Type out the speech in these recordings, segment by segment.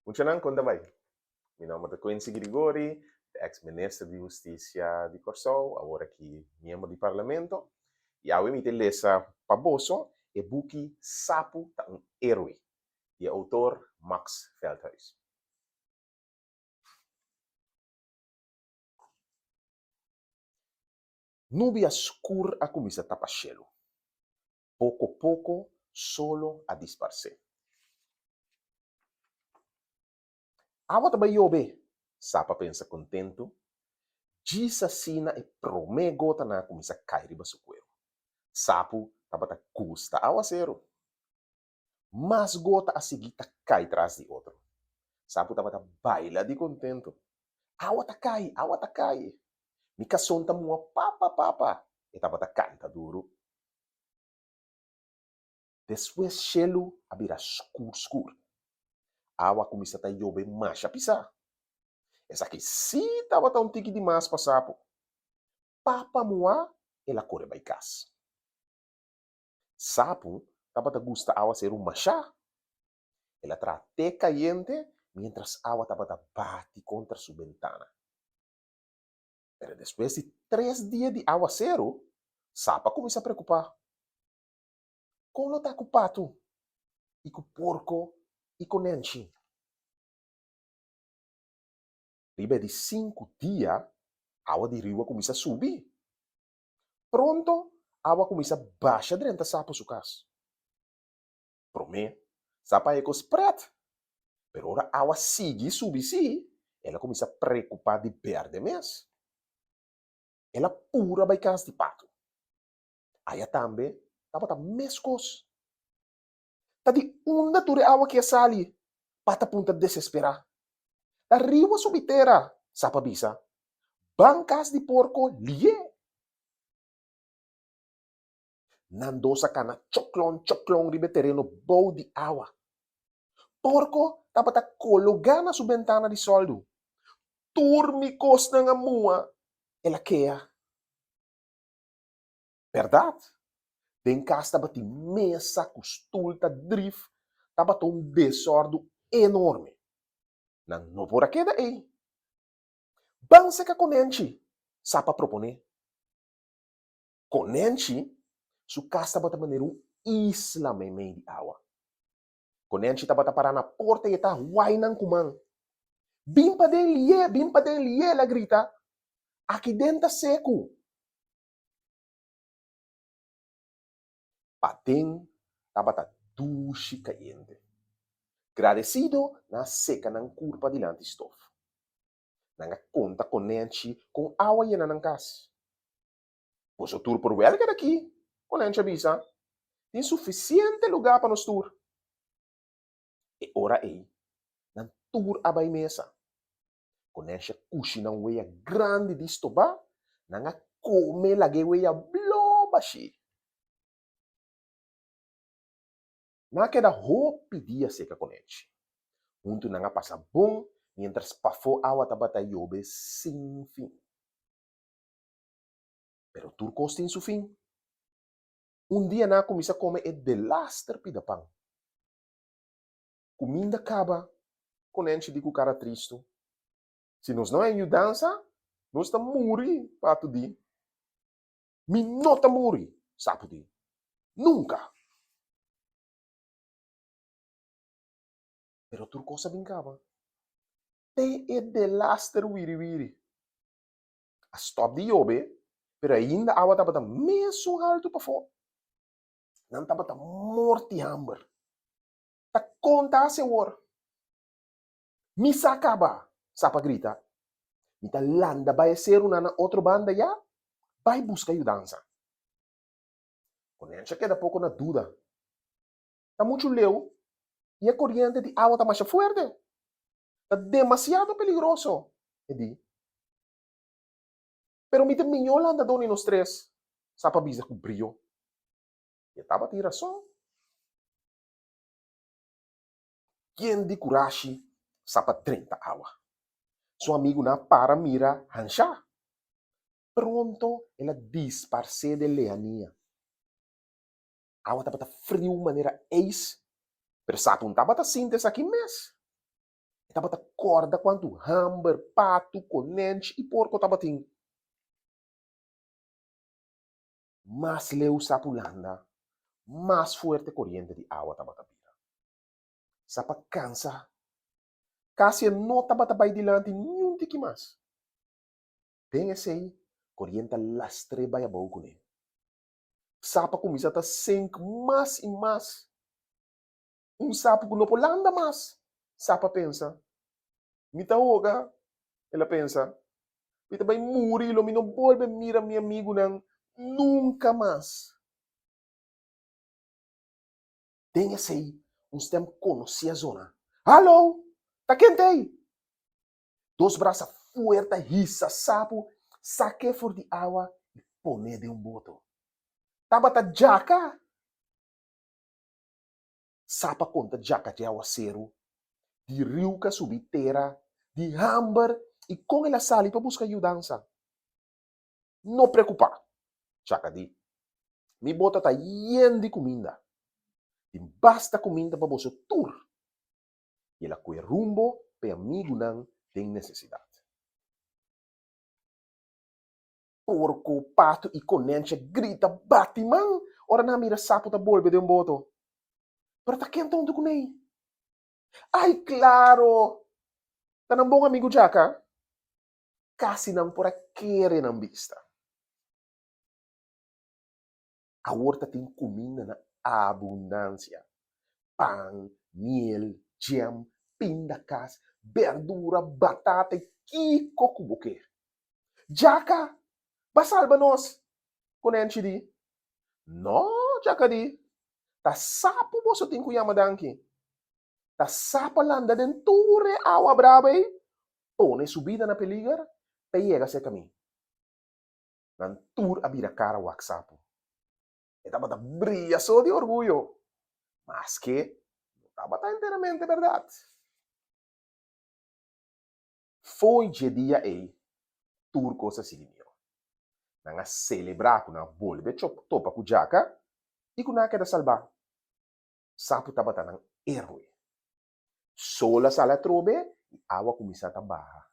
Funcionando com vai. Meu nome é Quincy Grigori, ex-ministro de Justiça de Corsol, agora aqui membro do Parlamento. E eu me lesa Paboso e buki Sapo tá um herói, de autor Max Veldhuis. Nubia escura a começar a tapachelo. Pouco a pouco, solo a disparcer. Awa também yobe, Sapa pensa contento. Gisa sina e prome gota na começa a cair riba su cuero. Sapo tabata custa aguacero. Mas gota a seguir ta cai atrás de outro. Sapo tabata baila de contento. Awa ta cai. Mika sonta mua papa. E tabata canta duro. Después shelu abira skur. Awa começa a yobe macha pisar. Essa aqui sim tabata um tique demais para sapo. Papa mua ela corre baicas. Sapo tabata gusta awa ser um machá. Ela trae té caliente mientras agua tabata bate contra su ventana. Pero después de 3 días de aguacero, Sapa começa a preocupar. Como está com o pato? E com o porco? E com o nenchi? Ribe de 5 dias, a água de rio começa a subir. Pronto, a água começa a baixar dentro da Sapa sua casa. Promê, Sapa é cosprete. Pero ora a água sigue subir, sim. Ela começa a preocupar de perder mesmo. Ela pura vai casa de pato. Aí também, estava mescos. Tadi unda ture awa que sali, pata punta desesperar. Da riwa subitera, sapa bisa. Bancas de porco lie. Nandosa kana choklon ribe terreno bow di awa. Porco tapata cologana su ventana di soldo. Turmicos na nga mua, ela kea. Verdade? Den casa tabati mesa, costulta, drift, tabata um desordo enorme. Nang no por queda ei. Banse ka konenchi, sapa propone. Konenchi, su casa bata maneira isla me meio de água. Konenchi tabata parar na porta e tá wainan kumang. Bimpa den lie, ela grita. Aqui dentro seco. Paten tabata dushi caliente. Agradecido na seca ng curpa dilante stove. Nanga conta konenchi com água llena ng casa. Pois o tour por welga daqui, konenchi avisa. Tem suficiente lugar para nos tour. E ora ei, nan tour abay mesa. Conhece kushi ng weya grande di stoba, nanga come lage weya blobashi. Nakeda hopi dia seca conhece. Junto nanga pasabong, mientras pafo awa tabata yobe sin fin. Pero tour costin su fin. Dia na comisa come e delaster pidapang. Cominda caba, conhece di cara tristo. Se nós não é dança, nós estamos muri, pato di. Mi nota muri, sapo di. Nunca. Pero tu cosa brincava. Te e delaster wiri. A stop di yobe, pero ainda awa tabata meso alto pa fo. Nan tabata morti hamber. Ta conta se war. Mi sacaba, sapa grita. Mi ta landa vai ser una na outro banda ya, vai busca dança. Conhece que da pouco na dúvida. Tá muito leu. E a corrente de água tá mais forte. Tá demasiado peligroso. E di. Pero mi te minhola anda doni nos tres. Sapa bisa com brilho. E tava tira só. Quem de coragem, sapa 30 água. Seu amigo na para mira hansha. Pronto, ela disparce de leania. Água tava frio maneira ex. Pero sapa um tava sintes aqui mes. Estava a corda quanto hamburger, pato, conenche e porco estava ting. Mas leu sapulanda, mais forte corrente de água estava a vir. Sapa cansa. Casi não estava a ir dilante nenhum tiki mais. Tem esse aí, corrente lastre vai a boca nele. Sapa começa a sink mais e mais. Sapo que não pode andar mais. Sapa pensa, mita hoga. Ela pensa, mita vai morrer, me não volve mira meu amigo não, nunca mais. Tem esse aí, stem conhecia a zona. Alô, tá quente aí? Dos braços fuertes, risa, sapo, saque for de água e pone de boto. Taba ta jaca. Sapa conta jaca de aguaceiro, de rio que subitera, de hamburger, e com ela sali para buscar ajudança. Não preocupar, jaca di. Mi bota tá yen de comida. E basta comida para você tour. E ela coi rumbo para amigo não tem necessidade. Porco, pato e conenche grita, bate, man. Ora na mira sapo da bolbe de boto. Pero tá quente onde com nem. Ai, claro! Tá num bom amigo jaca? Casi não por querer na vista. A horta tem comida na abundância. Pão, miel, jam, pindacas, verdura, batata e kiko kubuke. Jaca, basalba nós. Conenche di. No, jaca di. Ta sapo mo so tem kuyama danki. Ta sapa landa denture awa brabe. Pone subida na peligar. Pega se caminho. Nan tur abira cara wak sapo. Estaba brilha só de orgulho. Mas que não estava inteiramente verdade. Foi de dia aí, turco se seguiu. Nanga celebrar com a bolbe topa com jaca e com a queda salvar. Sapo estava nang erro. Sola sala trobe e água começa a barra.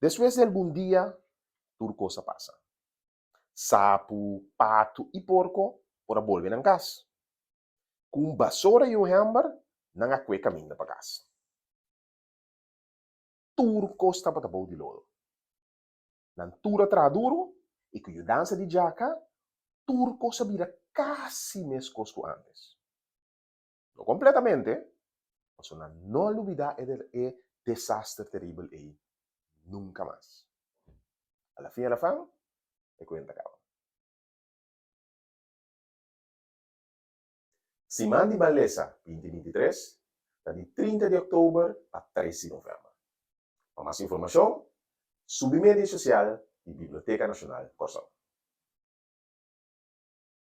Depois de algum dia, turco se passa. Sapo, pato e porco por a bolbe nang casa. Com vassoura e hambar, nanga kwe caminho para casa. Turco estava a bom de lodo. Nantura traduro e com a dança de jaca, turco sabia quase mescos que antes. Não completamente, mas uma não novidade é desastre terrível e nunca mais. A la fin, e cuenta acaba. Semana de Beleza 2023, de 30 de outubro a 3 de novembro. Para mais informação, subir mídia social e Biblioteca Nacional Corsão.